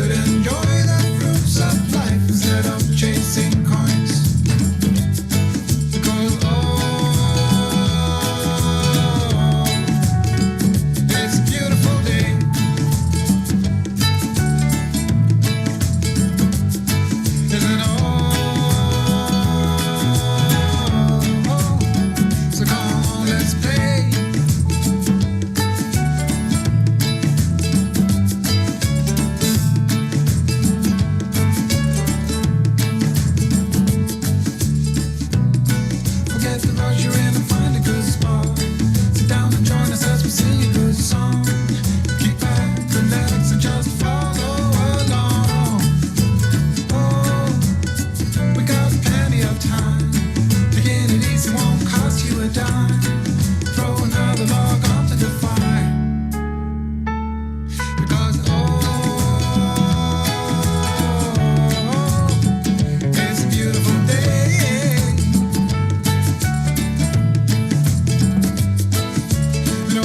could enjoy the fruits of life instead of chasing coins. Because it's a beautiful day. Isn't so come on, let's play. Forget the rush, you're in and find a good spot. Sit down and join us as we sing a good song. Keep back, relax, and just follow along. Oh, we got plenty of time. Taking it easy won't cost you a dime. Throw another log onto the fire. Because it's a beautiful day. No,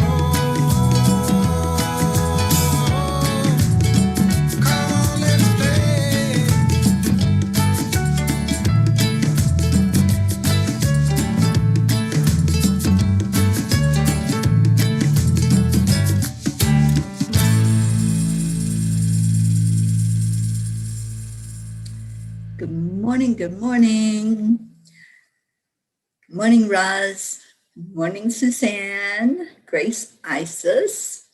come on, let's play. Good morning, good morning. Good morning, Roz. Good morning, Suzanne, Grace, Isis,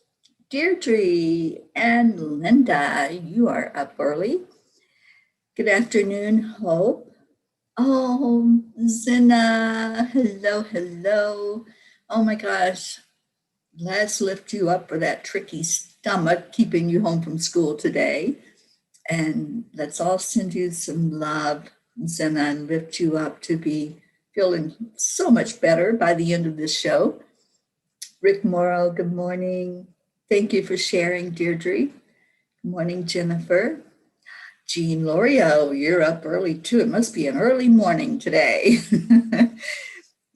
Deirdre, and Linda. You are up early. Good afternoon, Hope. Oh, Zena, hello, hello. Oh my gosh, let's lift you up for that tricky stomach keeping you home from school today. And let's all send you some love, Zena, and lift you up to be feeling so much better by the end of this show. Rick Morrow, good morning. Thank you for sharing, Deirdre. Good morning, Jennifer. Jean Lorio, you're up early too. It must be an early morning today.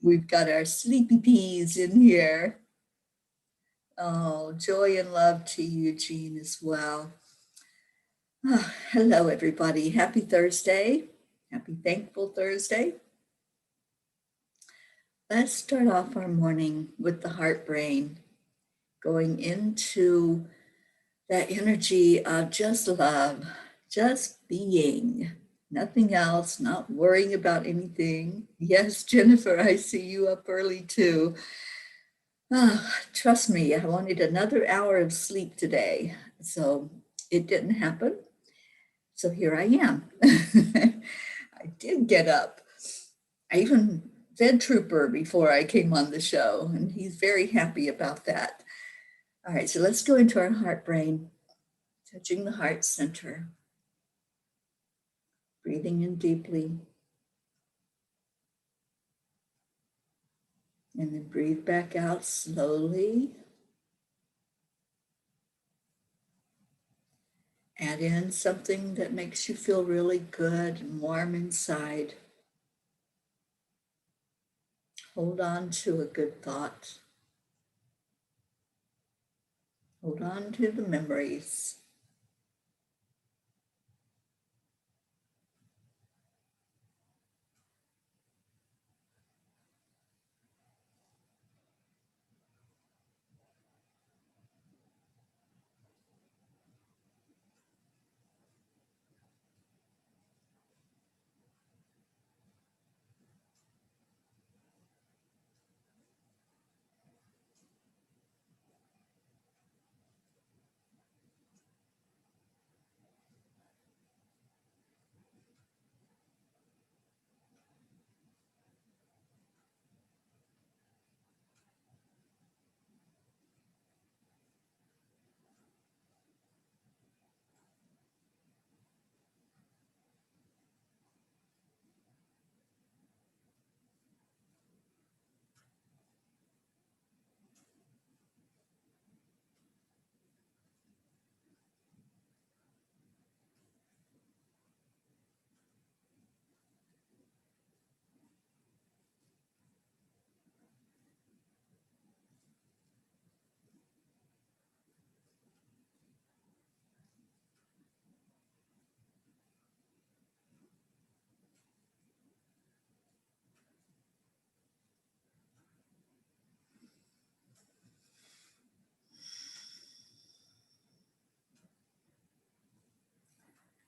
We've got our sleepy peas in here. Oh, joy and love to you, Jean, as well. Oh, hello, everybody. Happy Thursday. Happy Thankful Thursday. Let's start off our morning with the heart brain, going into that energy of just love, just being, nothing else, not worrying about anything. Yes, Jennifer, I see you up early too. Oh, trust me, I wanted another hour of sleep today, so it didn't happen. So here I am. I did get up. I even fed Trooper before I came on the show, and he's very happy about that. All right, so let's go into our heart brain, touching the heart center, breathing in deeply, and then breathe back out slowly. Add in something that makes you feel really good and warm inside. Hold on to a good thought. Hold on to the memories.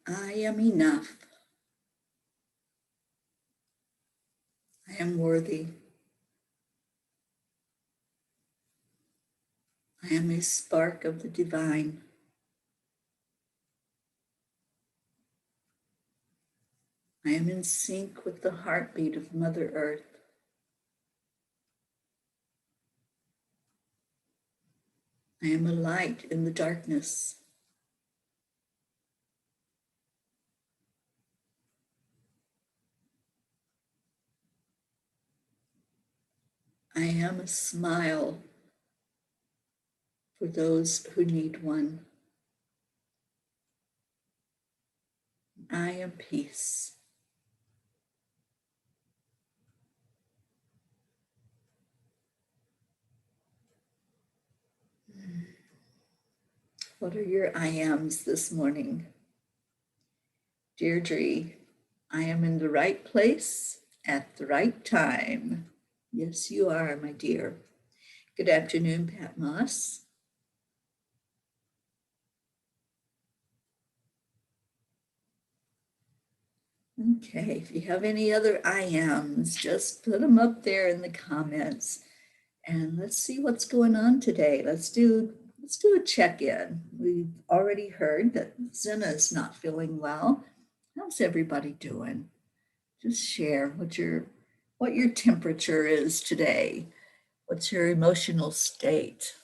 I am enough. I am worthy. I am a spark of the divine. I am in sync with the heartbeat of Mother Earth. I am a light in the darkness. I am a smile for those who need one. I am peace. What are your I ams this morning? Deirdre, I am in the right place at the right time. Yes, you are, my dear. Good afternoon, Pat Moss. Okay, if you have any other I ams, just put them up there in the comments. And let's see what's going on today. Let's do a check-in. We've already heard that Zena is not feeling well. How's everybody doing? Just share what your temperature is today. What's your emotional state?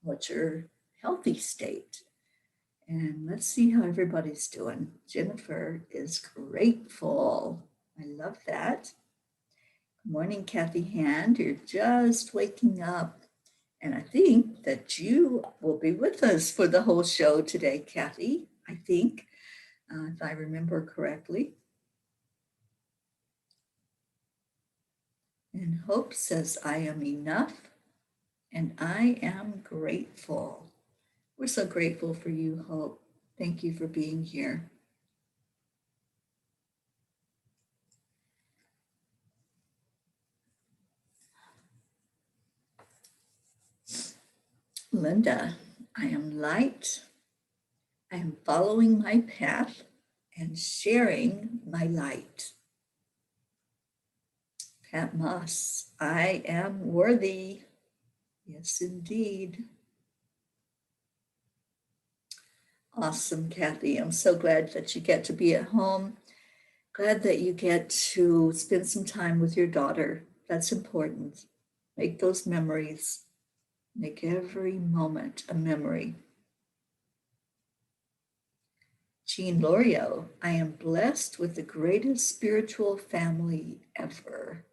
What's your healthy state? And let's see how everybody's doing. Jennifer is grateful. I love that. Good morning, Kathy Hand. You're just waking up. And I think that you will be with us for the whole show today, Kathy. I think, if I remember correctly. And Hope says, I am enough and I am grateful. We're so grateful for you, Hope. Thank you for being here. Linda, I am light. I am following my path and sharing my light. Pat Moss, I am worthy. Yes, indeed. Awesome, Kathy. I'm so glad that you get to be at home. Glad that you get to spend some time with your daughter. That's important. Make those memories. Make every moment a memory. Jean Lorio, I am blessed with the greatest spiritual family ever.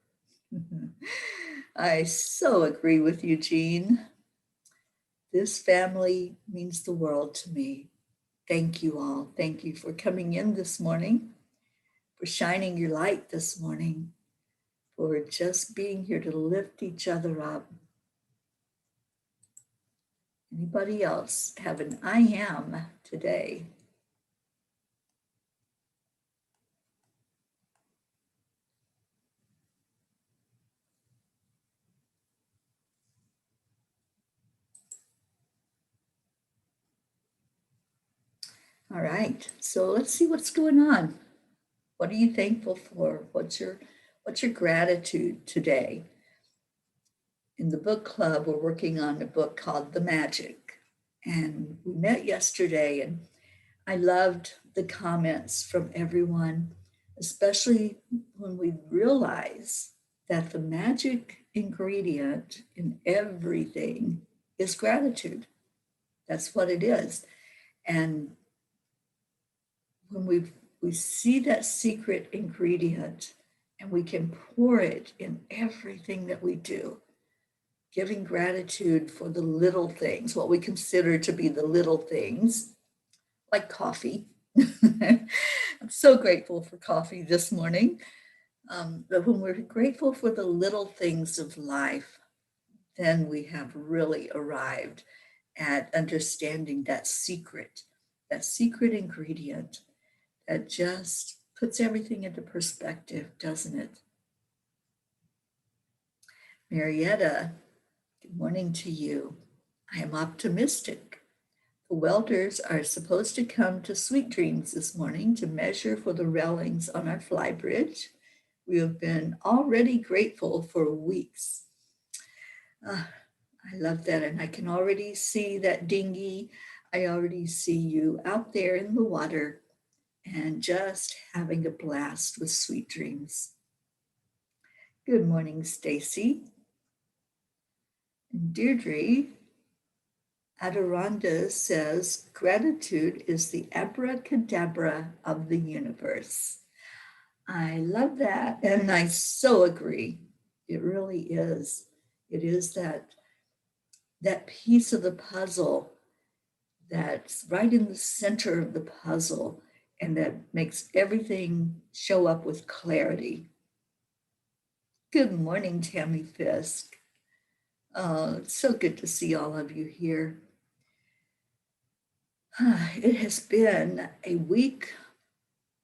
I so agree with you, Jean. This family means the world to me. Thank you all. Thank you for coming in this morning, for shining your light this morning, for just being here to lift each other up. Anybody else have an I am today? All right, so let's see what's going on. What are you thankful for? What's your gratitude today? In the book club, we're working on a book called The Magic. And we met yesterday, and I loved the comments from everyone, especially when we realize that the magic ingredient in everything is gratitude. That's what it is. And when we see that secret ingredient and we can pour it in everything that we do, giving gratitude for the little things, what we consider to be the little things, like coffee. I'm so grateful for coffee this morning. But when we're grateful for the little things of life, then we have really arrived at understanding that secret ingredient that just puts everything into perspective, doesn't it? Marietta, good morning to you. I am optimistic. The welders are supposed to come to Sweet Dreams this morning to measure for the railings on our fly bridge. We have been already grateful for weeks. I love that. And I can already see that dinghy. I already see you out there in the water and just having a blast with Sweet Dreams. Good morning, Stacy. And Deirdre Adirondez says, gratitude is the abracadabra of the universe. I love that. And I so agree. It really is. It is that piece of the puzzle that's right in the center of the puzzle and that makes everything show up with clarity. Good morning, Tammy Fisk. Oh, it's so good to see all of you here. It has been a week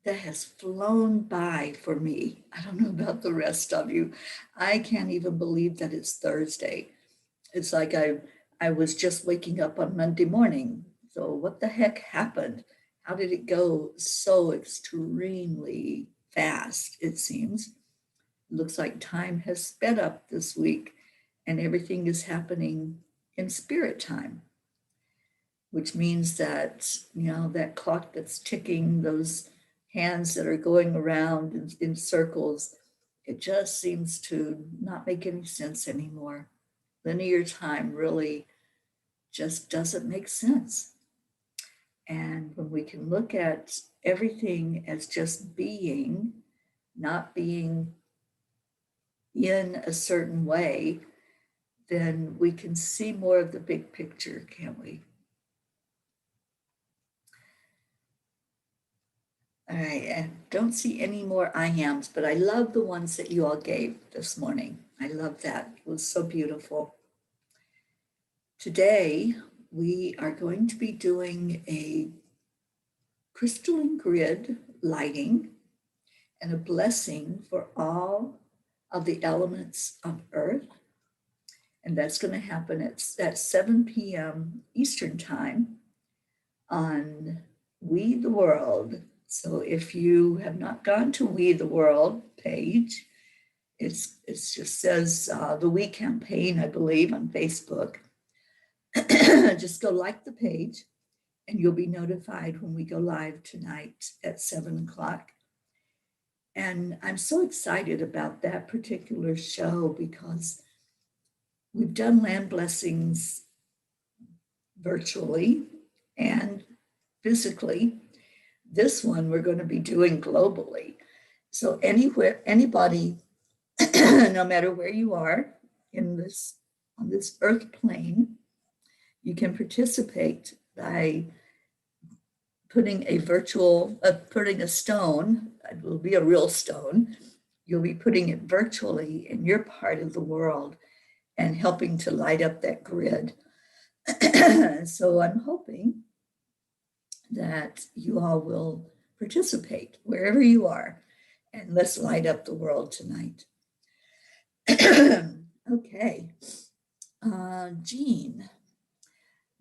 that has flown by for me. I don't know about the rest of you. I can't even believe that it's Thursday. It's like I was just waking up on Monday morning. So what the heck happened? How did it go so extremely fast, it seems? It looks like time has sped up this week and everything is happening in spirit time, which means that, that clock that's ticking, those hands that are going around in circles, it just seems to not make any sense anymore. Linear time really just doesn't make sense. And when we can look at everything as just being, not being in a certain way, then we can see more of the big picture, can't we? All right, I don't see any more I ams, but I love the ones that you all gave this morning. I love that. It was so beautiful. Today, we are going to be doing a crystalline grid lighting and a blessing for all of the elements of Earth. And that's going to happen at 7 p.m. Eastern Time on We the World. So if you have not gone to We the World page, it just says the We campaign, I believe, on Facebook. Just go like the page and you'll be notified when we go live tonight at 7 o'clock. And I'm so excited about that particular show because we've done land blessings virtually and physically. This one we're going to be doing globally. So anybody, no matter where you are on this earth plane, you can participate by putting a stone. It will be a real stone. You'll be putting it virtually in your part of the world and helping to light up that grid. So I'm hoping that you all will participate wherever you are, and let's light up the world tonight. Okay, Jean,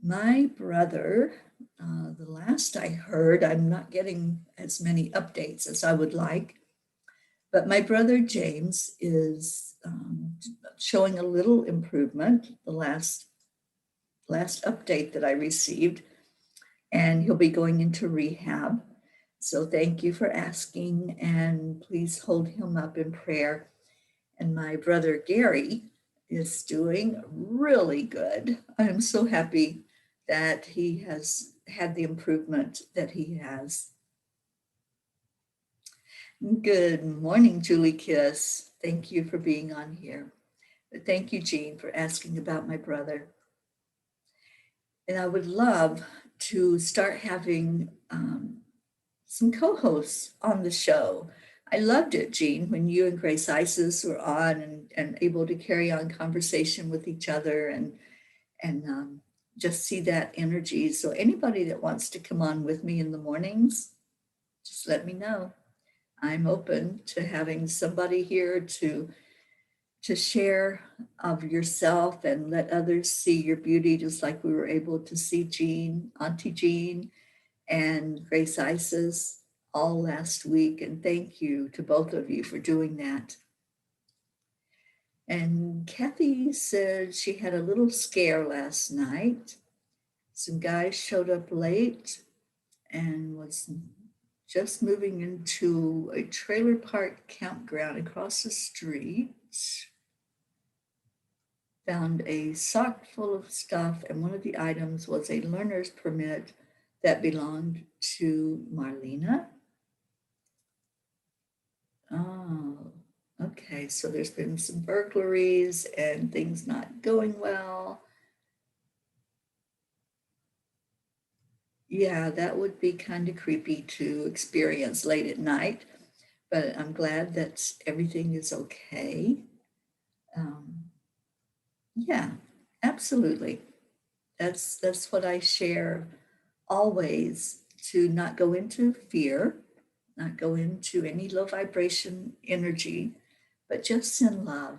my brother, the last I heard, I'm not getting as many updates as I would like, but my brother James is showing a little improvement, the last update that I received, and he'll be going into rehab. So thank you for asking, and please hold him up in prayer. And my brother Gary is doing really good. I am so happy that he has had the improvement that he has. Good morning, Julie Kiss. Thank you for being on here. But thank you, Jean, for asking about my brother. And I would love to start having some co-hosts on the show. I loved it, Jean, when you and Grace Isis were on and able to carry on conversation with each other and just see that energy. So anybody that wants to come on with me in the mornings, just let me know. I'm open to having somebody here to to share of yourself and let others see your beauty, just like we were able to see Jean, Auntie Jean, and Grace Isis all last week. And thank you to both of you for doing that. And Kathy said she had a little scare last night. Some guys showed up late and was just moving into a trailer park campground across the street. Found a sock full of stuff, and one of the items was a learner's permit that belonged to Marlena. Oh, okay. So there's been some burglaries and things not going well. Yeah, that would be kind of creepy to experience late at night, but I'm glad that everything is okay. Yeah, absolutely. That's what I share always, to not go into fear, not go into any low vibration energy, but just send love.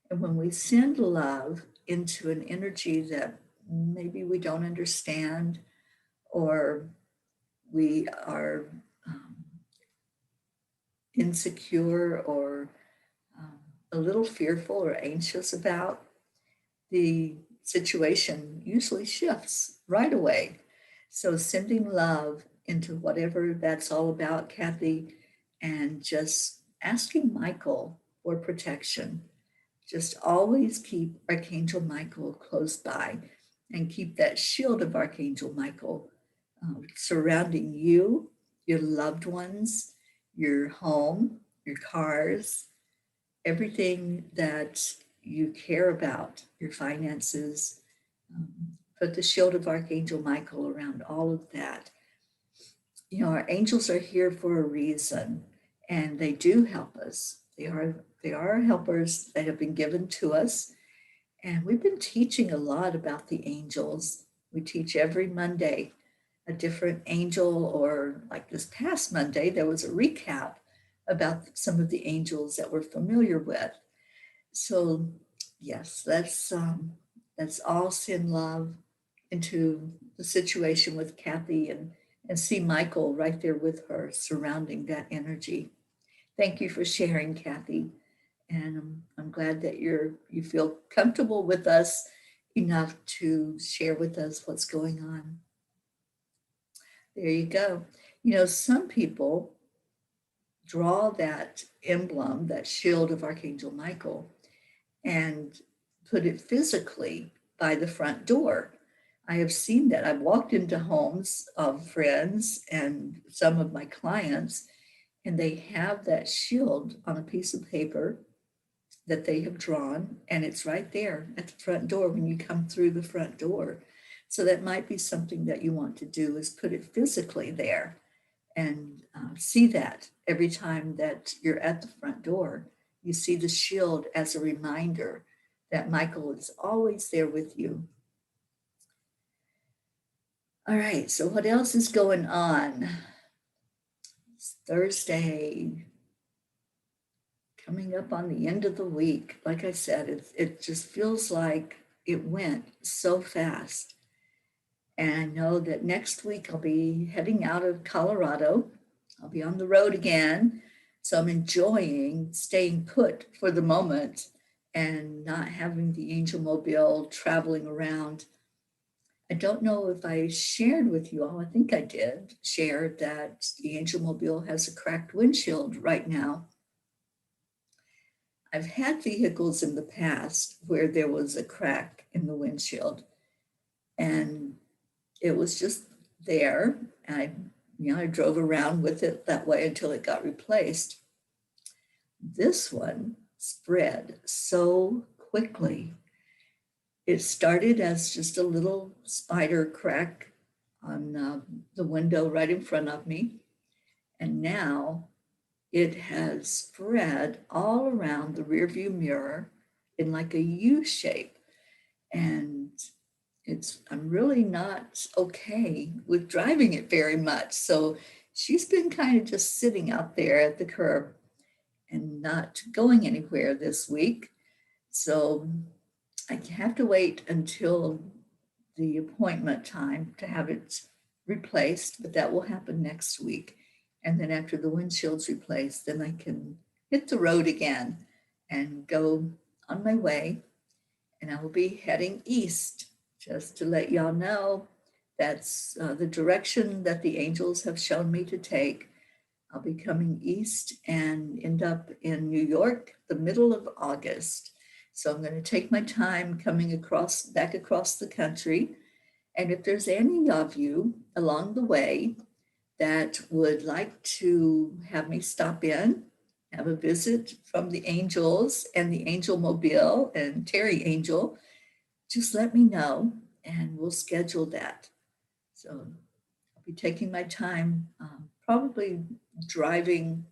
And when we send love into an energy that maybe we don't understand, or we are insecure, or a little fearful or anxious about, the situation usually shifts right away. So sending love into whatever that's all about, Kathy, and just asking Michael for protection. Just always keep Archangel Michael close by, and keep that shield of Archangel Michael surrounding you, your loved ones, your home, your cars, everything that you care about, your finances. Put the shield of Archangel Michael around all of that. You know, our angels are here for a reason, and they do help us. They are helpers that have been given to us. And we've been teaching a lot about the angels. We teach every Monday a different angel, or like this past Monday, there was a recap about some of the angels that we're familiar with. So yes, let's all send love into the situation with Kathy, and see Michael right there with her, surrounding that energy. Thank you for sharing, Kathy. And I'm glad that you feel comfortable with us enough to share with us what's going on. There you go. You know, some people draw that emblem, that shield of Archangel Michael, and put it physically by the front door. I have seen that. I've walked into homes of friends and some of my clients, and they have that shield on a piece of paper that they have drawn, and it's right there at the front door when you come through the front door. So that might be something that you want to do, is put it physically there, and see that every time that you're at the front door, you see the shield as a reminder that Michael is always there with you. All right, so what else is going on? It's Thursday, coming up on the end of the week. Like I said, it just feels like it went so fast. And I know that next week I'll be heading out of Colorado. I'll be on the road again. So I'm enjoying staying put for the moment and not having the Angel Mobile traveling around. I don't know if I shared with you all, I think I did share that the Angel Mobile has a cracked windshield right now. I've had vehicles in the past where there was a crack in the windshield, and it was just there. I drove around with it that way until it got replaced. This one spread so quickly. It started as just a little spider crack on the window right in front of me. And now it has spread all around the rearview mirror in like a U shape. And I'm really not okay with driving it very much. So she's been kind of just sitting out there at the curb and not going anywhere this week. So I have to wait until the appointment time to have it replaced, but that will happen next week. And then after the windshield's replaced, then I can hit the road again and go on my way. And I will be heading east. Just to let y'all know, that's the direction that the angels have shown me to take. I'll be coming east and end up in New York the middle of August. So I'm going to take my time coming back across the country. And if there's any of you along the way that would like to have me stop in, have a visit from the angels and the Angel Mobile and Teri Angel, just let me know and we'll schedule that. So I'll be taking my time, probably driving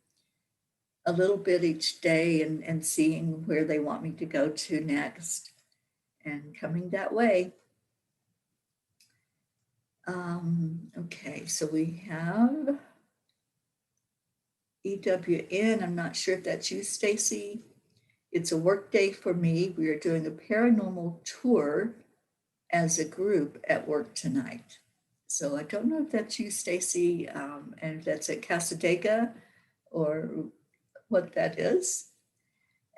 a little bit each day and seeing where they want me to go to next and coming that way. Okay, so we have EWN. I'm not sure if that's you, Stacy. It's a work day for me. We are doing a paranormal tour as a group at work tonight. So I don't know if that's you, Stacy, and if that's at Casadega or what that is.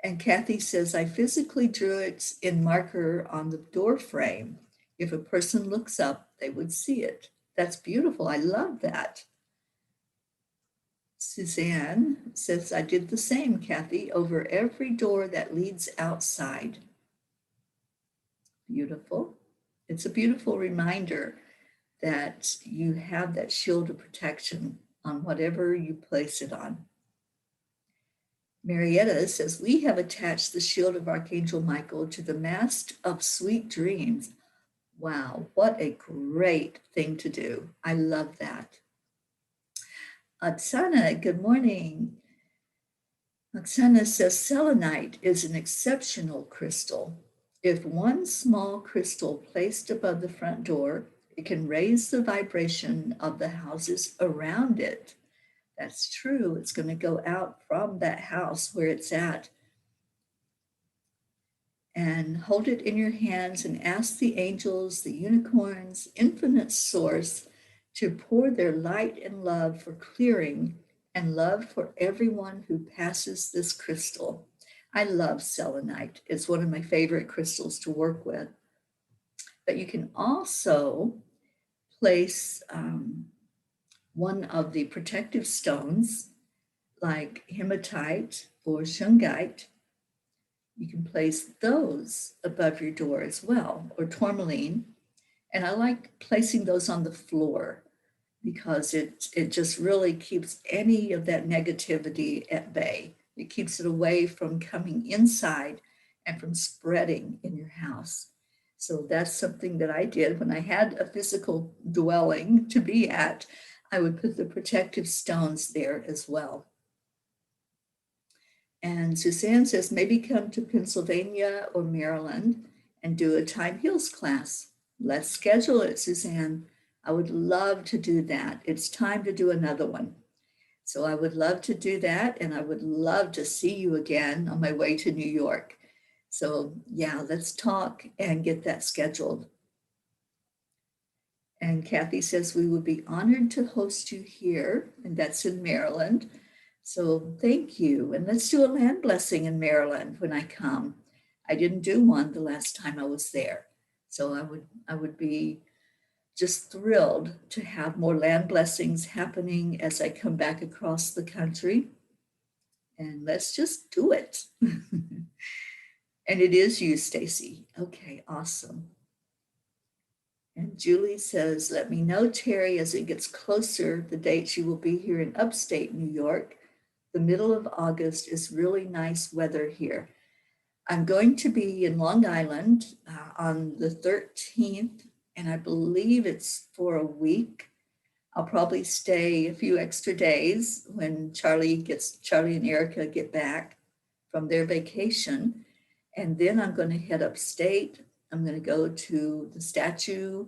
And Kathy says, I physically drew it in marker on the door frame. If a person looks up, they would see it. That's beautiful. I love that. Suzanne says, I did the same, Kathy, over every door that leads outside. Beautiful. It's a beautiful reminder that you have that shield of protection on whatever you place it on. Marietta says, we have attached the shield of Archangel Michael to the mast of sweet dreams. Wow, what a great thing to do. I love that. Oksana, good morning. Oksana says, selenite is an exceptional crystal. If one small crystal placed above the front door, it can raise the vibration of the houses around it. That's true. It's going to go out from that house where it's at. And hold it in your hands and ask the angels, the unicorns, infinite source to pour their light and love for clearing and love for everyone who passes this crystal. I love selenite. It's one of my favorite crystals to work with. But you can also place one of the protective stones like hematite or shungite. You can place those above your door as well, or tourmaline. And I like placing those on the floor because it just really keeps any of that negativity at bay. It keeps it away from coming inside and from spreading in your house. So that's something that I did when I had a physical dwelling to be at. I would put the protective stones there as well. And Suzanne says, maybe come to Pennsylvania or Maryland and do a Time Heals class. Let's schedule it, Suzanne. I would love to do that. It's time to do another one. So I would love to do that. And I would love to see you again on my way to New York. So yeah, let's talk and get that scheduled. And Kathy says, we would be honored to host you here. And that's in Maryland. So thank you. And let's do a land blessing in Maryland when I come. I didn't do one the last time I was there. So I would be just thrilled to have more land blessings happening as I come back across the country. And let's just do it. And it is you, Stacy. Okay, awesome. And Julie says, let me know, Teri, as it gets closer, the dates you will be here in upstate New York. The middle of August is really nice weather here. I'm going to be in Long Island on the 13th, and I believe it's for a week. I'll probably stay a few extra days when Charlie and Erica get back from their vacation. And then I'm going to head upstate. I'm going to go to the statue,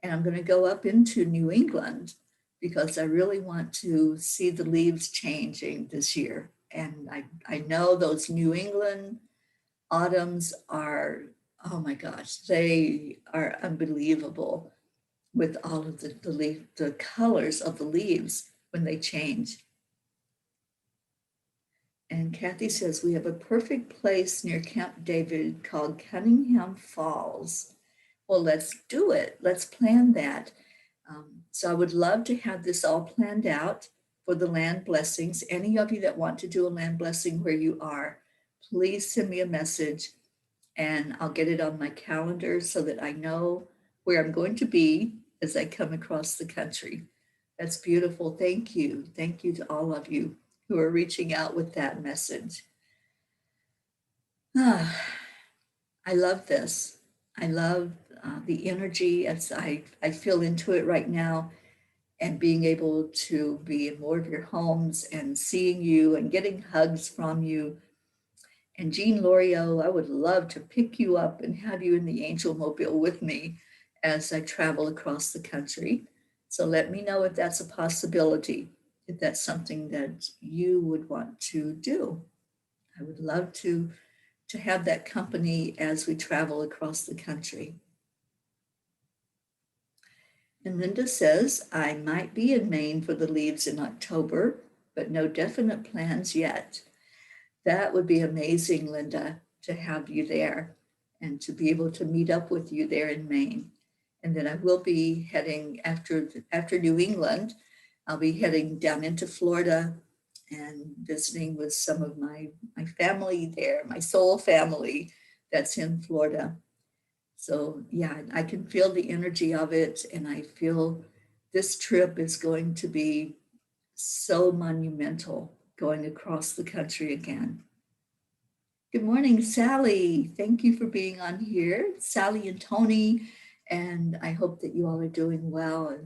and I'm going to go up into New England because I really want to see the leaves changing this year. And I know those New England Autumns are, oh my gosh, they are unbelievable with all of the colors of the leaves when they change. And Kathy says, we have a perfect place near Camp David called Cunningham Falls. Well, let's do it. Let's plan that. So I would love to have this all planned out for the land blessings. Any of you that want to do a land blessing where you are, please send me a message and I'll get it on my calendar so that I know where I'm going to be as I come across the country. That's beautiful. Thank you. Thank you to all of you who are reaching out with that message. I love this. I love the energy as I feel into it right now, and being able to be in more of your homes and seeing you and getting hugs from you. And Jean Lorio, I would love to pick you up and have you in the Angel Mobile with me as I travel across the country. So let me know if that's a possibility, if that's something that you would want to do. I would love to have that company as we travel across the country. And Linda says, I might be in Maine for the leaves in October, but no definite plans yet. That would be amazing, Linda, to have you there and to be able to meet up with you there in Maine. And then I will be heading after New England. I'll be heading down into Florida and visiting with some of my family there, my soul family that's in Florida. So yeah, I can feel the energy of it, and I feel this trip is going to be so monumental, going across the country again. Good morning, Sally. Thank you for being on here, Sally and Tony, and I hope that you all are doing well,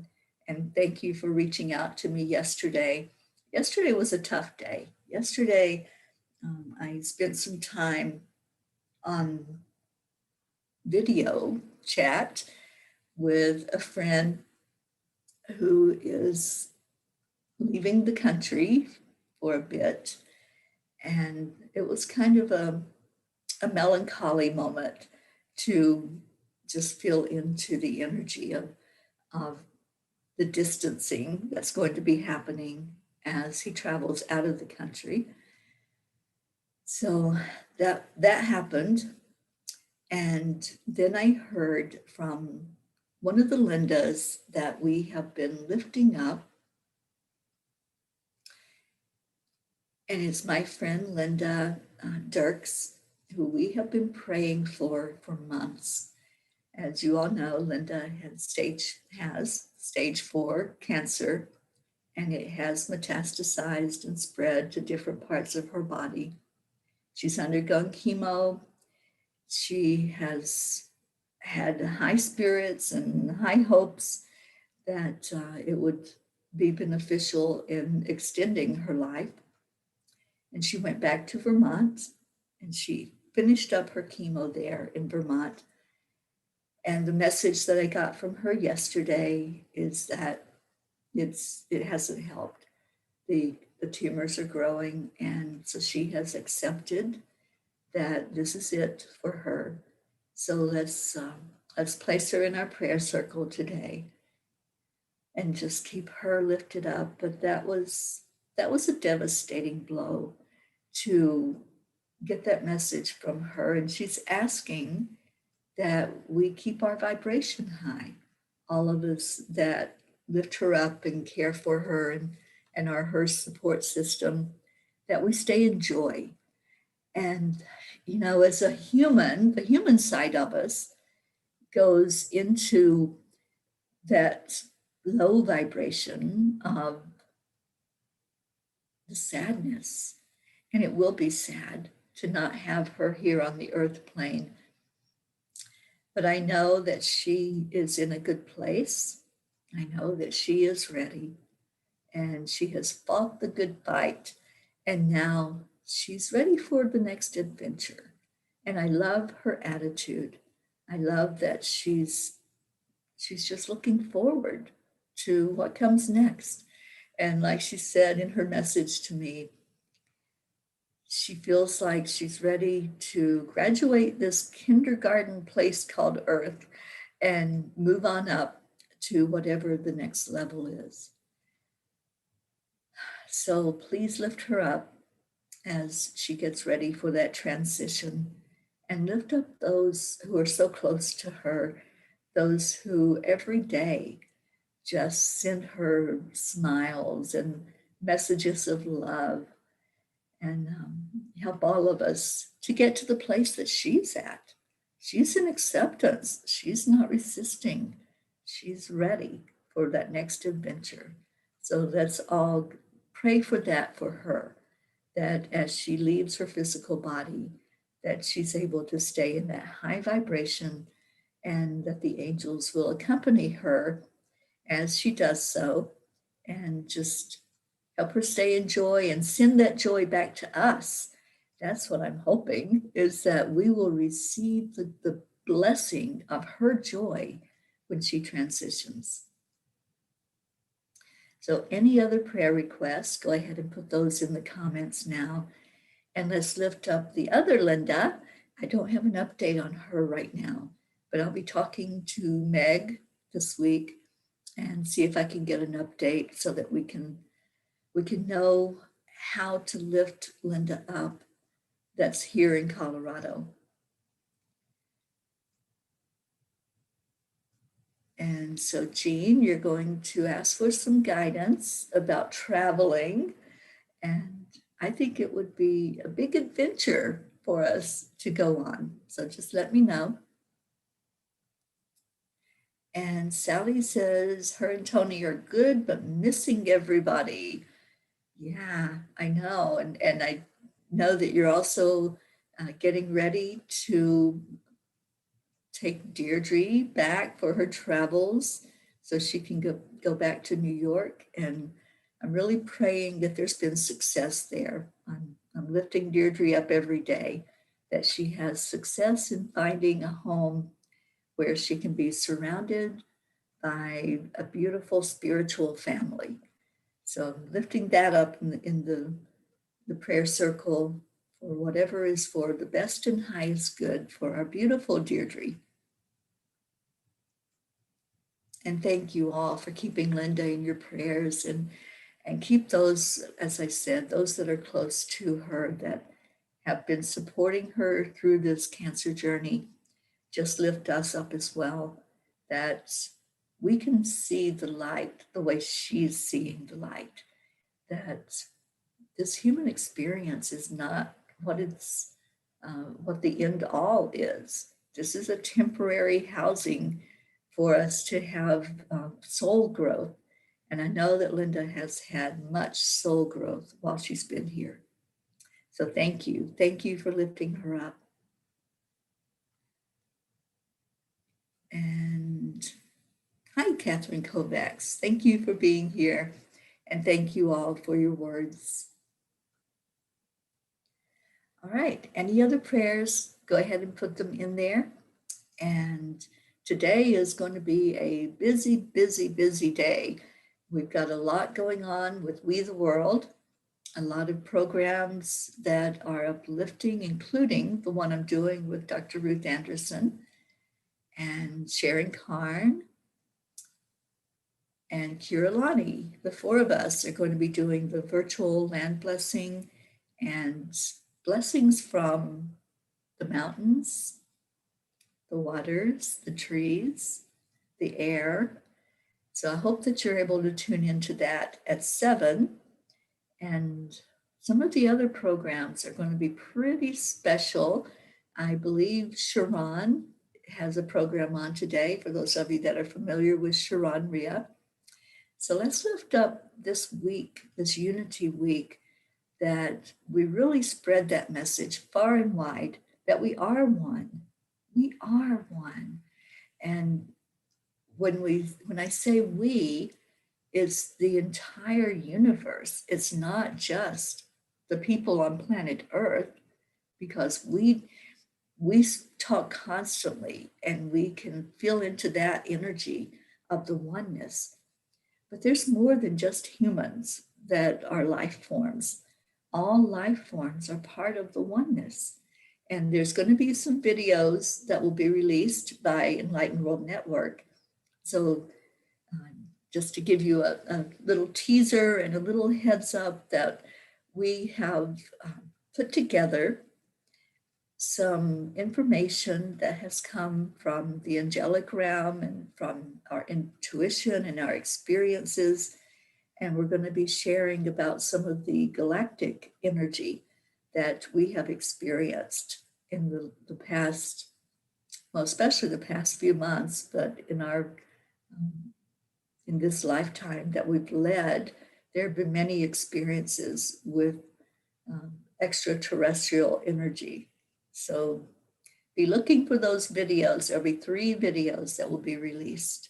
and thank you for reaching out to me yesterday. Yesterday was a tough day. Yesterday, I spent some time on video chat with a friend who is leaving the country for a bit. And it was kind of a melancholy moment to just feel into the energy of the distancing that's going to be happening as he travels out of the country. So that happened. And then I heard from one of the Lindas that we have been lifting up. And it's my friend Linda Dirks, who we have been praying for months. As you all know, Linda has stage 4 cancer, and it has metastasized and spread to different parts of her body. She's undergone chemo. She has had high spirits and high hopes that it would be beneficial in extending her life. And she went back to Vermont and she finished up her chemo there in Vermont. And the message that I got from her yesterday is that it hasn't helped. The tumors are growing, and so she has accepted that this is it for her. So let's place her in our prayer circle today and just keep her lifted up. But that was a devastating blow to get that message from her. And she's asking that we keep our vibration high. All of us that lift her up and care for her and are her support system, that we stay in joy. And, you know, as a human, the human side of us goes into that low vibration of the sadness. And it will be sad to not have her here on the earth plane. But I know that she is in a good place. I know that she is ready, and she has fought the good fight, and now she's ready for the next adventure. And I love her attitude. I love that she's just looking forward to what comes next. And like she said in her message to me, she feels like she's ready to graduate this kindergarten place called Earth and move on up to whatever the next level is. So please lift her up as she gets ready for that transition, and lift up those who are so close to her, those who every day just send her smiles and messages of love, and help all of us to get to the place that she's at. She's in acceptance. She's not resisting. She's ready for that next adventure. So let's all pray for that for her, that as she leaves her physical body, that she's able to stay in that high vibration, and that the angels will accompany her as she does so, and just help her stay in joy and send that joy back to us. That's what I'm hoping, is that we will receive the blessing of her joy when she transitions. So any other prayer requests, go ahead and put those in the comments now. And let's lift up the other Linda. I don't have an update on her right now, but I'll be talking to Meg this week and see if I can get an update so that we can know how to lift Linda up that's here in Colorado. And so, Jean, you're going to ask for some guidance about traveling. And I think it would be a big adventure for us to go on. So just let me know. And Sally says her and Tony are good, but missing everybody. Yeah, I know. And I know that you're also getting ready to take Deirdre back for her travels so she can go back to New York. And I'm really praying that there's been success there. I'm lifting Deirdre up every day, that she has success in finding a home where she can be surrounded by a beautiful spiritual family. So I'm lifting that up in the prayer circle for whatever is for the best and highest good for our beautiful Deirdre. And thank you all for keeping Linda in your prayers, and keep those, as I said, those that are close to her that have been supporting her through this cancer journey. Just lift us up as well, that we can see the light the way she's seeing the light, that this human experience is not what what the end all is. This is a temporary housing for us to have soul growth. And I know that Linda has had much soul growth while she's been here. So thank you. Thank you for lifting her up. And hi, Catherine Kovacs. Thank you for being here. And thank you all for your words. All right, any other prayers? Go ahead and put them in there. And today is going to be a busy, busy, busy day. We've got a lot going on with We the World, a lot of programs that are uplifting, including the one I'm doing with Dr. Ruth Anderson and Sharon Karn and Kiralani. The four of us are going to be doing the virtual land blessing and blessings from the mountains, the waters, the trees, the air. So I hope that you're able to tune into that at 7. And some of the other programs are going to be pretty special. I believe Sharon has a program on today, for those of you that are familiar with Sharon Ria. So let's lift up this week, this Unity Week, that we really spread that message far and wide, that we are one. We are one. And when I say we, it's the entire universe. It's not just the people on planet Earth, because we talk constantly and we can feel into that energy of the oneness. But there's more than just humans that are life forms. all life forms are part of the oneness. And there's going to be some videos that will be released by Enlightened World Network. So just to give you a little teaser and a little heads up that we have put together some information that has come from the angelic realm and from our intuition and our experiences. And we're going to be sharing about some of the galactic energy that we have experienced in the past, well, especially the past few months, but in this lifetime that we've led, there have been many experiences with extraterrestrial energy. So be looking for those videos. There'll be 3 videos that will be released.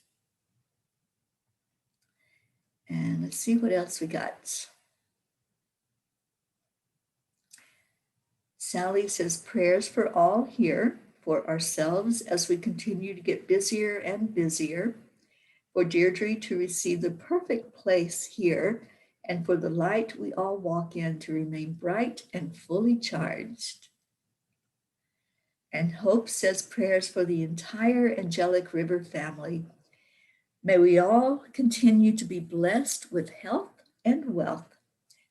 And let's see what else we got. Sally says, prayers for all here, for ourselves as we continue to get busier and busier, for Deirdre to receive the perfect place here, and for the light we all walk in to remain bright and fully charged. And Hope says prayers for the entire Angelic River family. May we all continue to be blessed with health and wealth.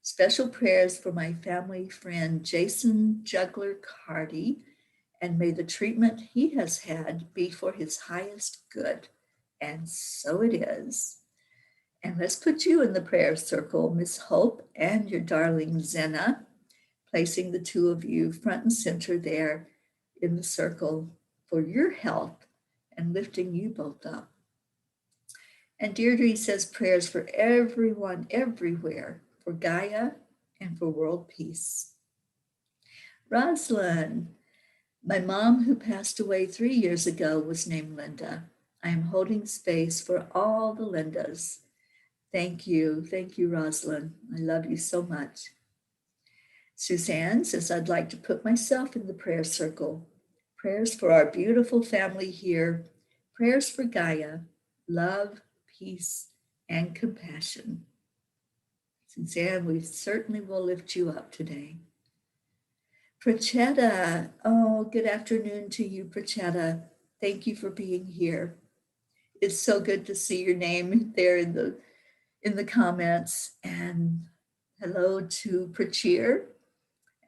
Special prayers for my family friend Jason Juggler Cardy, and may the treatment he has had be for his highest good. And so it is. And let's put you in the prayer circle, Miss Hope and your darling Zena, placing the 2 of you front and center there in the circle for your health and lifting you both up. And Deirdre says prayers for everyone, everywhere, for Gaia and for world peace. Rosalind, my mom who passed away 3 years ago was named Linda. I am holding space for all the Lindas. Thank you, Rosalind. I love you so much. Suzanne says, I'd like to put myself in the prayer circle. Prayers for our beautiful family here. Prayers for Gaia, love, peace, and compassion. Suzanne, we certainly will lift you up today. Prachetta, oh, good afternoon to you, Prachetta. Thank you for being here. It's so good to see your name there in the comments. And hello to Prachir,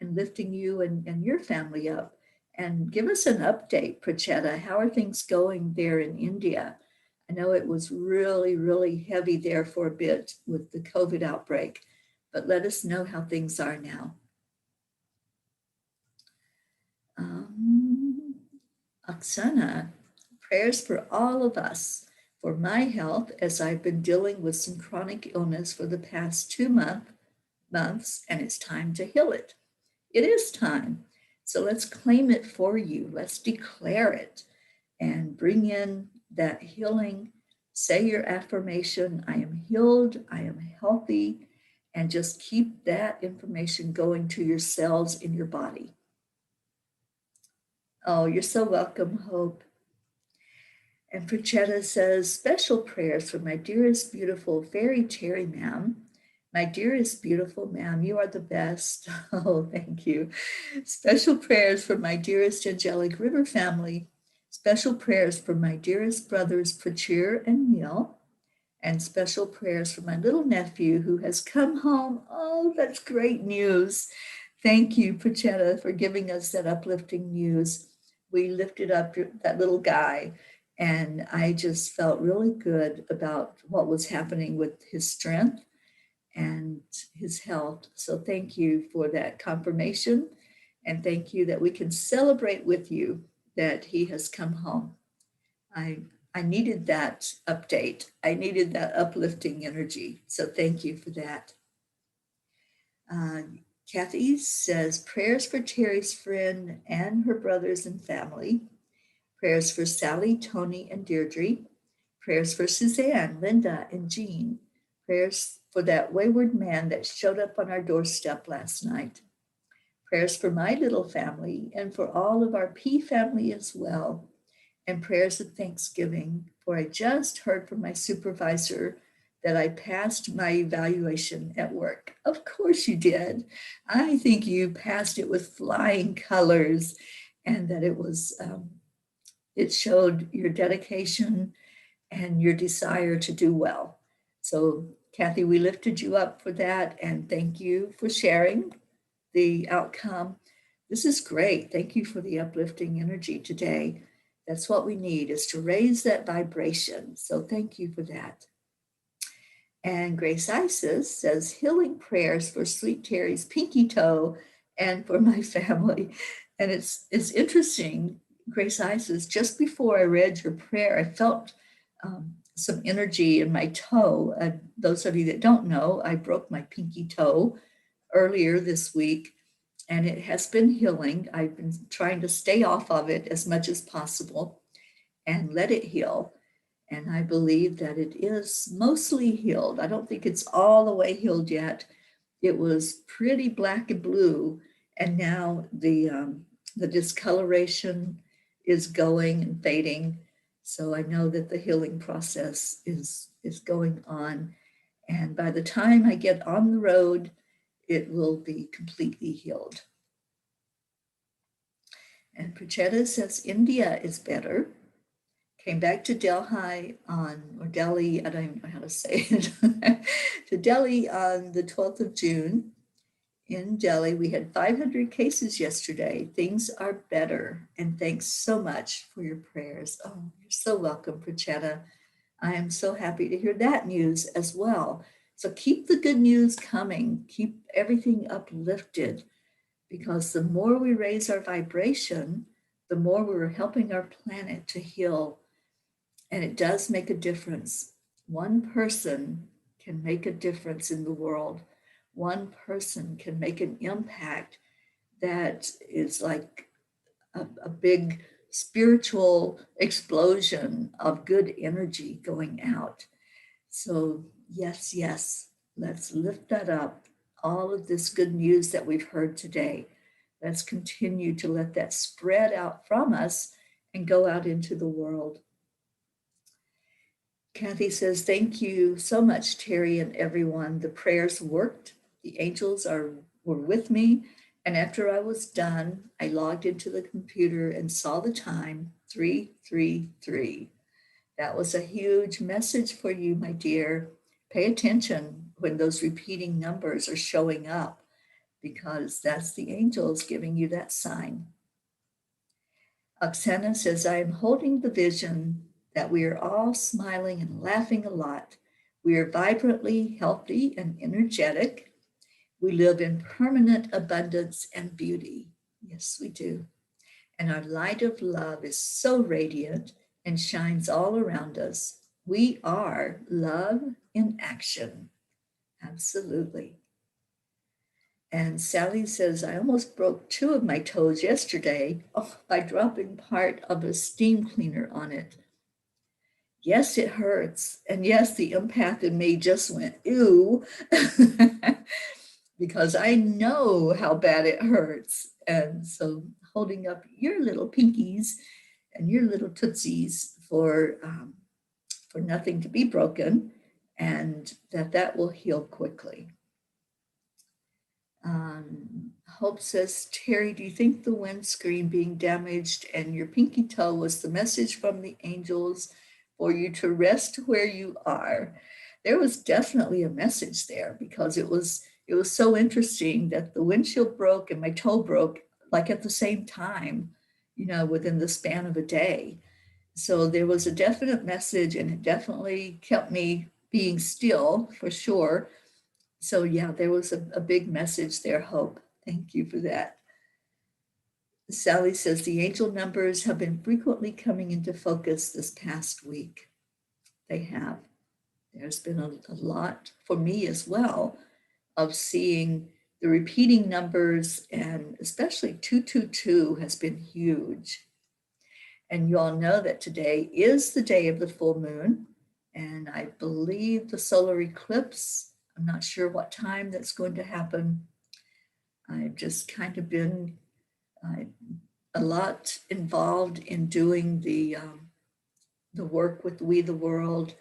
and lifting you and your family up. And give us an update, Prachetta. How are things going there in India? I know it was really, really heavy there for a bit with the COVID outbreak, but let us know how things are now. Oksana, prayers for all of us, for my health, as I've been dealing with some chronic illness for the past 2 months, and it's time to heal it. It is time. So let's claim it for you. Let's declare it and bring in that healing. Say your affirmation, I am healed, I am healthy, and just keep that information going to your cells in your body. Oh, you're so welcome, Hope. And Prachetta says, special prayers for my dearest, beautiful fairy Teri, ma'am. My dearest, beautiful ma'am, you are the best. Oh, thank you. Special prayers for my dearest Angelic River family. Special prayers for my dearest brothers, Prachir and Neil. And special prayers for my little nephew who has come home. Oh, that's great news. Thank you, Prachetta, for giving us that uplifting news. We lifted up that little guy, and I just felt really good about what was happening with his strength and his health. So thank you for that confirmation, and thank you that we can celebrate with you that he has come home. I needed that update. I needed that uplifting energy. So thank you for that. Kathy says, prayers for Teri's friend and her brothers and family. Prayers for Sally, Tony, and Deirdre. Prayers for Suzanne, Linda, and Jean. Prayers for that wayward man that showed up on our doorstep last night. Prayers for my little family and for all of our P family as well. And prayers of thanksgiving, for I just heard from my supervisor that I passed my evaluation at work. Of course you did. I think you passed it with flying colors, and that it showed your dedication and your desire to do well. So, Kathy, we lifted you up for that, and thank you for sharing the outcome. This is great. Thank you for the uplifting energy today. That's what we need, is to raise that vibration. So thank you for that. And Grace Isis says, healing prayers for Sweet Teri's pinky toe and for my family. And it's interesting, Grace Isis, just before I read your prayer, I felt some energy in my toe. Those of you that don't know, I broke my pinky toe earlier this week, and it has been healing. I've been trying to stay off of it as much as possible and let it heal. And I believe that it is mostly healed. I don't think it's all the way healed yet. It was pretty black and blue, and now the discoloration is going and fading. So I know that the healing process is going on. And by the time I get on the road, it will be completely healed. And Prachetta says India is better. Came back to Delhi or Delhi, I don't even know how to say it, to Delhi on the 12th of June. In Delhi, we had 500 cases yesterday. Things are better. And thanks so much for your prayers. Oh, you're so welcome, Prachetta. I am so happy to hear that news as well. So keep the good news coming. Keep everything uplifted, because the more we raise our vibration, the more we're helping our planet to heal. And it does make a difference. One person can make a difference in the world. One person can make an impact that is like a big spiritual explosion of good energy going out. So yes, let's lift that up. All of this good news that we've heard today, let's continue to let that spread out from us and go out into the world. Kathy says, thank you so much, Teri and everyone. The prayers worked. The angels were with me. And after I was done, I logged into the computer and saw the time, 3:33. That was a huge message for you, my dear. Pay attention when those repeating numbers are showing up, because that's the angels giving you that sign. Oksana says, I am holding the vision that we are all smiling and laughing a lot. We are vibrantly healthy and energetic. We live in permanent abundance and beauty. Yes, we do. And our light of love is so radiant and shines all around us. We are love in action. Absolutely. And Sally says, I almost broke 2 of my toes yesterday by dropping part of a steam cleaner on it. Yes, it hurts. And yes, the empath in me just went, ew, because I know how bad it hurts. And so holding up your little pinkies and your little tootsies for nothing to be broken, and that will heal quickly. Hope says, Teri, do you think the windscreen being damaged and your pinky toe was the message from the angels for you to rest where you are? There was definitely a message there, because it was so interesting that the windshield broke and my toe broke like at the same time, within the span of a day. So there was a definite message, and it definitely kept me being still for sure. So yeah, there was a big message there, Hope. Thank you for that. Sally says, the angel numbers have been frequently coming into focus this past week. They have. There's been a lot for me as well of seeing the repeating numbers, and especially 222 has been huge. And you all know that today is the day of the full moon, and I believe the solar eclipse. I'm not sure what time that's going to happen. I've just kind of been a lot involved in doing the work with We the World,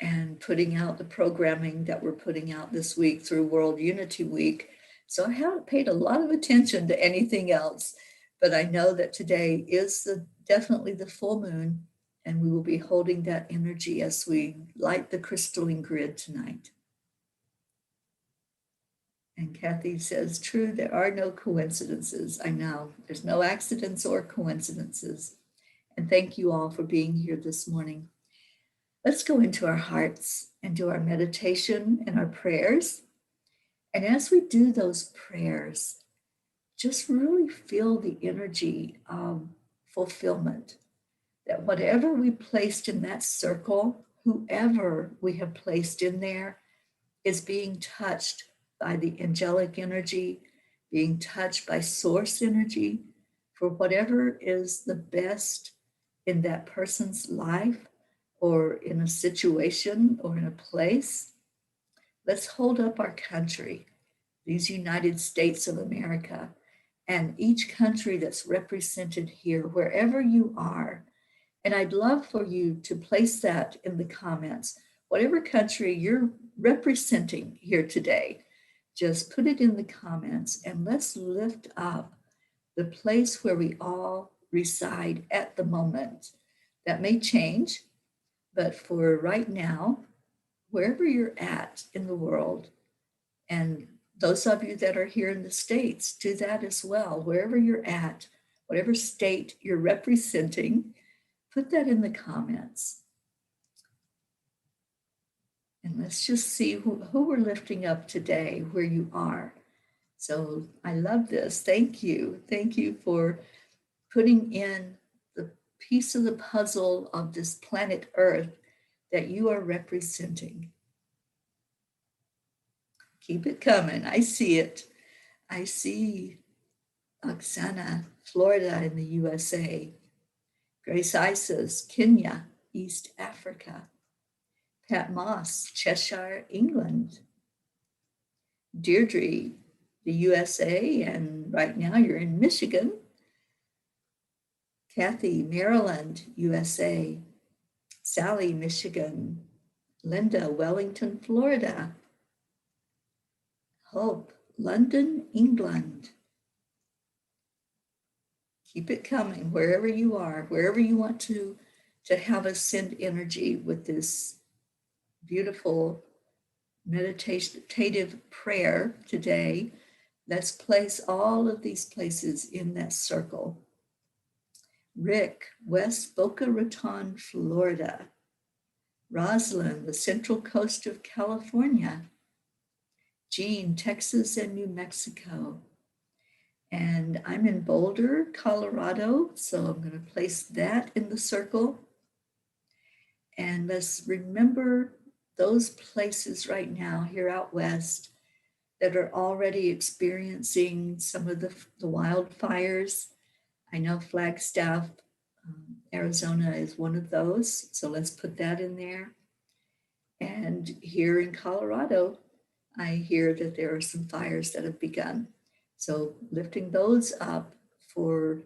and putting out the programming that we're putting out this week through World Unity Week. So I haven't paid a lot of attention to anything else, but I know that today is definitely the full moon, and we will be holding that energy as we light the crystalline grid tonight. And Kathy says, true, there are no coincidences. I know there's no accidents or coincidences. And thank you all for being here this morning. Let's go into our hearts and do our meditation and our prayers. And as we do those prayers, just really feel the energy of fulfillment, that whatever we placed in that circle, whoever we have placed in there is being touched by the angelic energy, being touched by source energy for whatever is the best in that person's life or in a situation or in a place. Let's hold up our country, these United States of America, and each country that's represented here, wherever you are. And I'd love for you to place that in the comments. Whatever country you're representing here today, just put it in the comments and let's lift up the place where we all reside at the moment. That may change, but for right now, wherever you're at in the world, and those of you that are here in the States, do that as well. Wherever you're at, whatever state you're representing, put that in the comments. And let's just see who we're lifting up today, where you are. So I love this. Thank you. Thank you for putting in the piece of the puzzle of this planet Earth that you are representing. Keep it coming. I see it. I see Oksana, Florida in the USA. Grace Isis, Kenya, East Africa. Pat Moss, Cheshire, England. Deirdre, the USA, and right now you're in Michigan. Kathy, Maryland, USA. Sally, Michigan. Linda, Wellington, Florida. Hope, London, England. Keep it coming wherever you are, wherever you want to have us send energy with this beautiful meditative prayer today. Let's place all of these places in that circle. Rick, West Boca Raton, Florida. Rosalind, the Central Coast of California. Jean, Texas and New Mexico. And I'm in Boulder, Colorado, so I'm going to place that in the circle. And let's remember those places right now here out west that are already experiencing some of the wildfires. I know Flagstaff, Arizona is one of those, so let's put that in there. And here in Colorado, I hear that there are some fires that have begun. So lifting those up for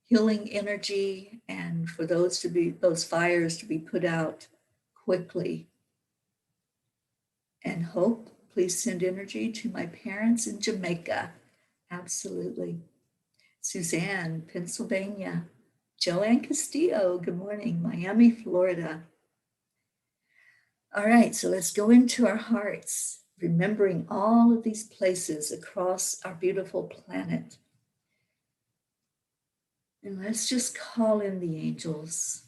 healing energy and for those fires to be put out quickly. And Hope, please send energy to my parents in Jamaica. Absolutely. Suzanne, Pennsylvania. Joanne Castillo, good morning. Miami, Florida. All right, so let's go into our hearts, remembering all of these places across our beautiful planet. And let's just call in the angels.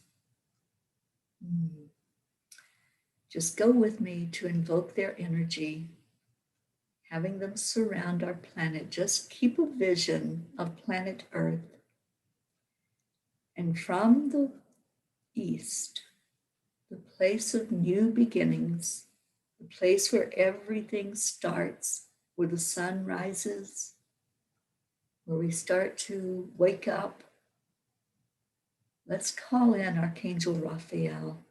Just go with me to invoke their energy, having them surround our planet. Just keep a vision of planet Earth. And from the east, the place of new beginnings, the place where everything starts, where the sun rises, where we start to wake up. Let's call in Archangel Raphael,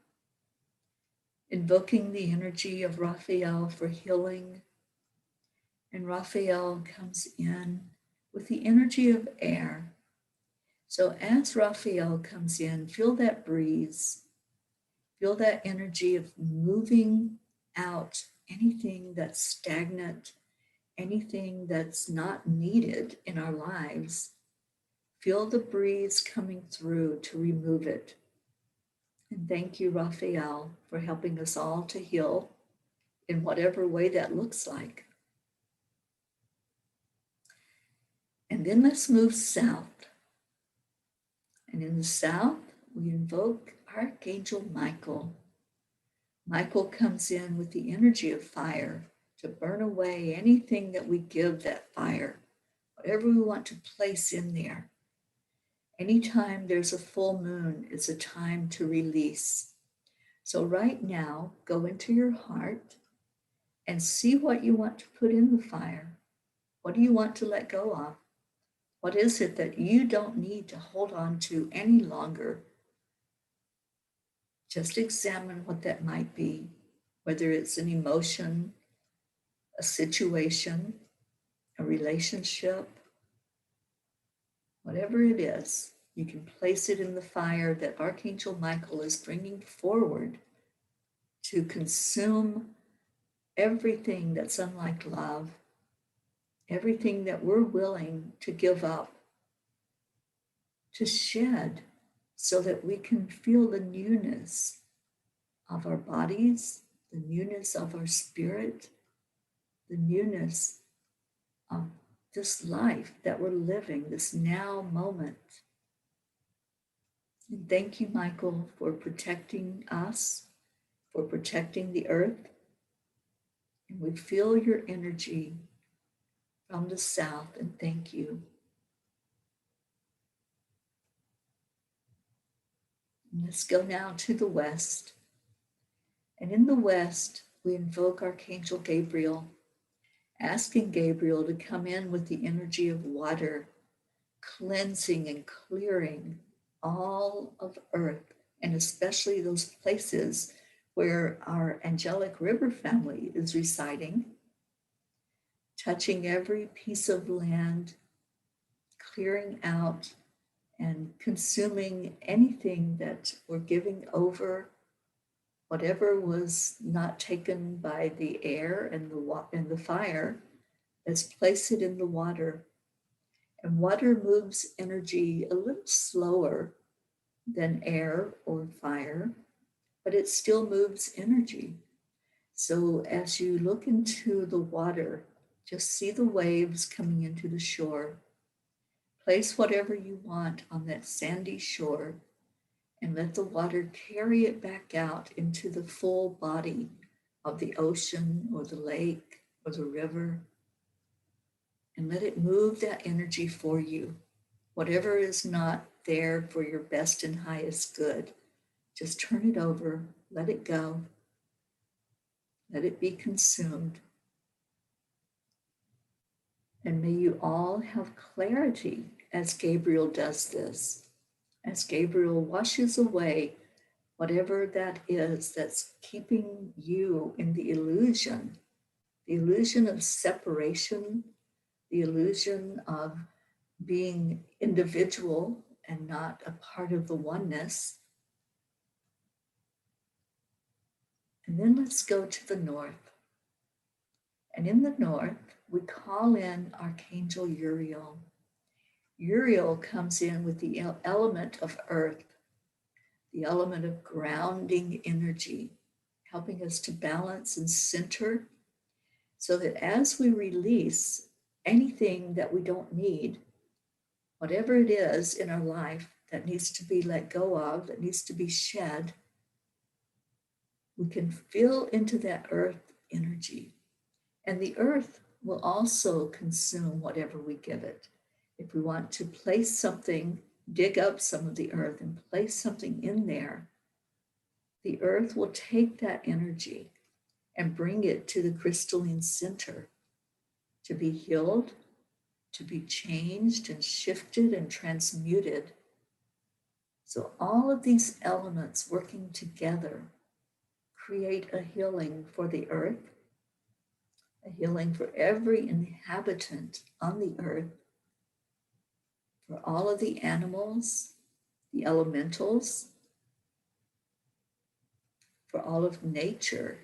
invoking the energy of Raphael for healing. And Raphael comes in with the energy of air. So as Raphael comes in, feel that breeze. Feel that energy of moving out anything that's stagnant, anything that's not needed in our lives. Feel the breeze coming through to remove it. And thank you, Raphael, for helping us all to heal in whatever way that looks like. And then let's move south. And in the south, we invoke Archangel Michael. Michael comes in with the energy of fire to burn away anything that we give that fire, whatever we want to place in there. Anytime there's a full moon, it's a time to release. So right now, go into your heart and see what you want to put in the fire. What do you want to let go of? What is it that you don't need to hold on to any longer? Just examine what that might be, whether it's an emotion, a situation, a relationship, whatever it is, you can place it in the fire that Archangel Michael is bringing forward to consume everything that's unlike love, everything that we're willing to give up, to shed, so that we can feel the newness of our bodies, the newness of our spirit, the newness of this life that we're living, this now moment. And thank you, Michael, for protecting us, for protecting the earth. And we feel your energy from the south, and thank you. And let's go now to the west. And in the west, we invoke Archangel Gabriel, asking Gabriel to come in with the energy of water, cleansing and clearing all of earth, and especially those places where our Angelic River family is residing, touching every piece of land, clearing out and consuming anything that we're giving over, whatever was not taken by the air and the fire. Let's place it in the water. And water moves energy a little slower than air or fire, but it still moves energy. So as you look into the water, just see the waves coming into the shore. Place whatever you want on that sandy shore and let the water carry it back out into the full body of the ocean or the lake or the river. And let it move that energy for you. Whatever is not there for your best and highest good, just turn it over, let it go, let it be consumed. And may you all have clarity as Gabriel does this, as Gabriel washes away whatever that is that's keeping you in the illusion of separation, the illusion of being individual and not a part of the oneness. And then let's go to the north. And in the north, we call in Archangel Uriel. Uriel comes in with the element of earth, the element of grounding energy, helping us to balance and center so that as we release anything that we don't need, whatever it is in our life that needs to be let go of, that needs to be shed, we can feel into that earth energy. And the earth will also consume whatever we give it. If we want to place something, dig up some of the earth and place something in there, the earth will take that energy and bring it to the crystalline center to be healed, to be changed and shifted and transmuted. So all of these elements working together create a healing for the earth, a healing for every inhabitant on the earth, for all of the animals, the elementals, for all of nature.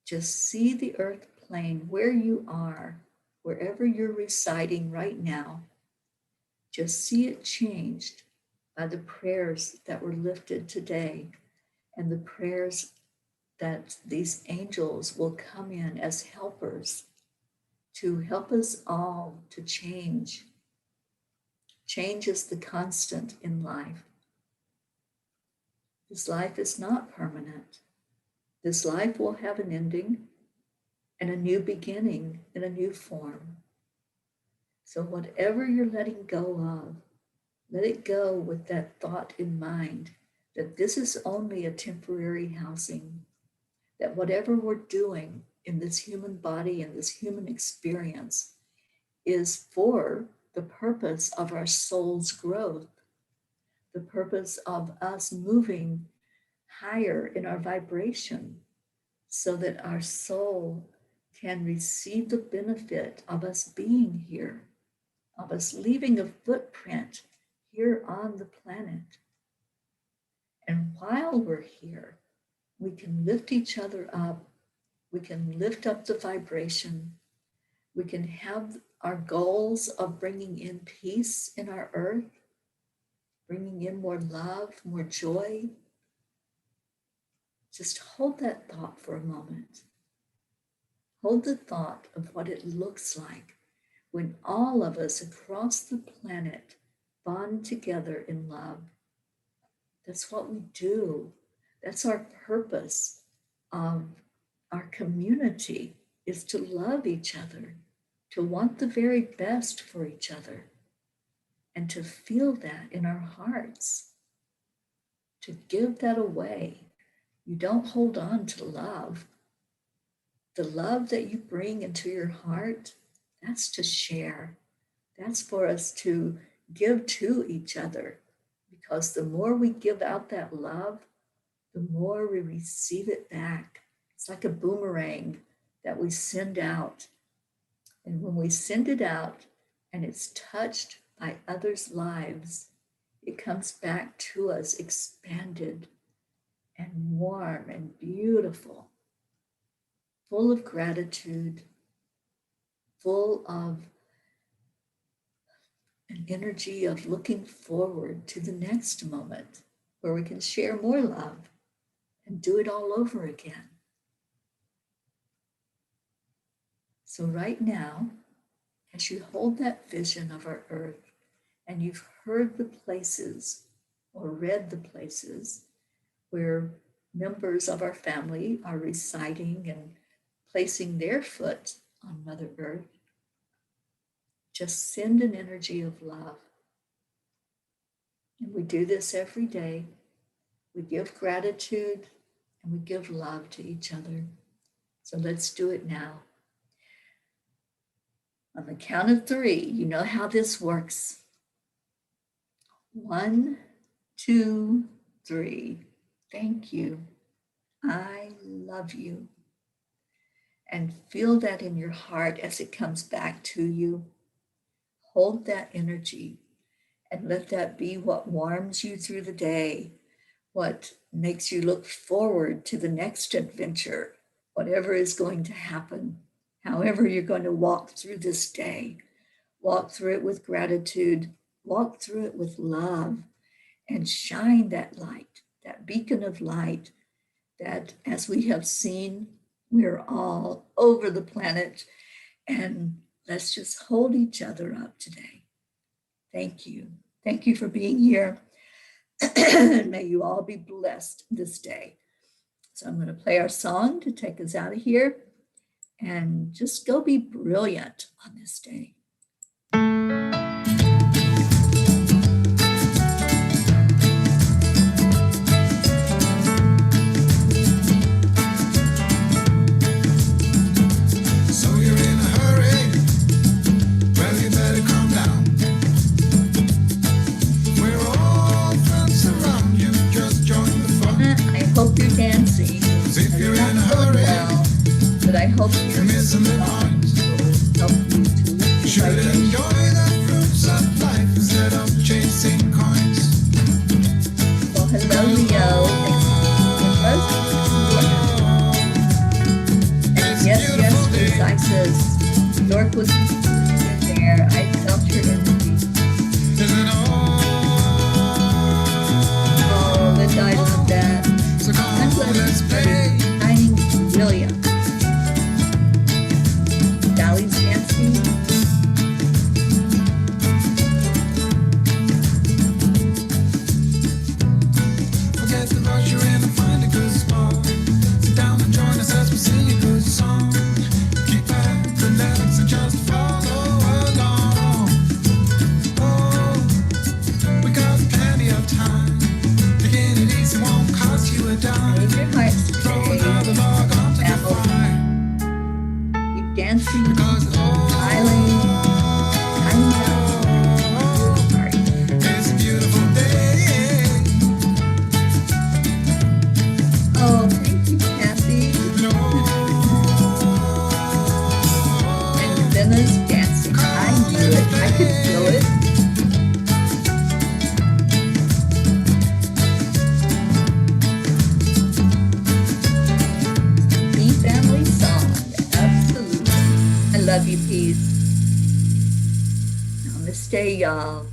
Just see the earth plane where you are, wherever you're residing right now. Just see it changed by the prayers that were lifted today and the prayers that these angels will come in as helpers to help us all to change. Change is the constant in life. This life is not permanent. This life will have an ending and a new beginning in a new form. So whatever you're letting go of, let it go with that thought in mind that this is only a temporary housing, that whatever we're doing in this human body and this human experience is for the purpose of our soul's growth, the purpose of us moving higher in our vibration so that our soul can receive the benefit of us being here, of us leaving a footprint here on the planet. And while we're here, we can lift each other up. We can lift up the vibration. We can have our goals of bringing in peace in our earth, bringing in more love, more joy. Just hold that thought for a moment. Hold the thought of what it looks like when all of us across the planet bond together in love. That's what we do. That's our purpose of our community, is to love each other, to want the very best for each other, and to feel that in our hearts, to give that away. You don't hold on to love. The love that you bring into your heart, that's to share. That's for us to give to each other. Because the more we give out that love, the more we receive it back. It's like a boomerang that we send out. And when we send it out and it's touched by others' lives, it comes back to us expanded and warm and beautiful, full of gratitude, full of an energy of looking forward to the next moment where we can share more love and do it all over again. So right now, as you hold that vision of our earth and you've heard the places or read the places where members of our family are residing and placing their foot on Mother Earth, just send an energy of love. And we do this every day. We give gratitude and we give love to each other. So let's do it now. On the count of 3, you know how this works. 1, 2, 3. Thank you. I love you. And feel that in your heart as it comes back to you. Hold that energy and let that be what warms you through the day, what makes you look forward to the next adventure, whatever is going to happen, however you're going to walk through this day. Walk through it with gratitude, walk through it with love, and shine that light, that beacon of light that, as we have seen, we're all over the planet, and let's just hold each other up today. Thank you. Thank you for being here. May you all be blessed this day. So I'm going to play our song to take us out of here, and just go be brilliant on this day. Hope you're dancing. If you're in a hurry, well, but I hope you're missing the point. Help you to lift You should enjoy the fruits of life instead of chasing coins. Well, hello, Leo. Thanks for being with us. love was in there. I felt your energy. Isn't all Oh, Linda, I love that. so I'm come on, glad let's it's play. shining brilliant. Dolly's dancing. Forget the rush, you're in and find a good spot. Sit down and join us as we sing a good song. Keep back, relax, and just follow along. Oh, we got plenty of time. Taking it easy won't cost you a dime. Raise your hearts Throw today. another log onto the fire. Keep dancing, Cause smiling, shining out your heart. it's a beautiful day. Oh, thank you, Kathy. And Vena's dancing. I knew it. I could feel it. The family song. Absolutely. I love you, peace. Namaste, y'all.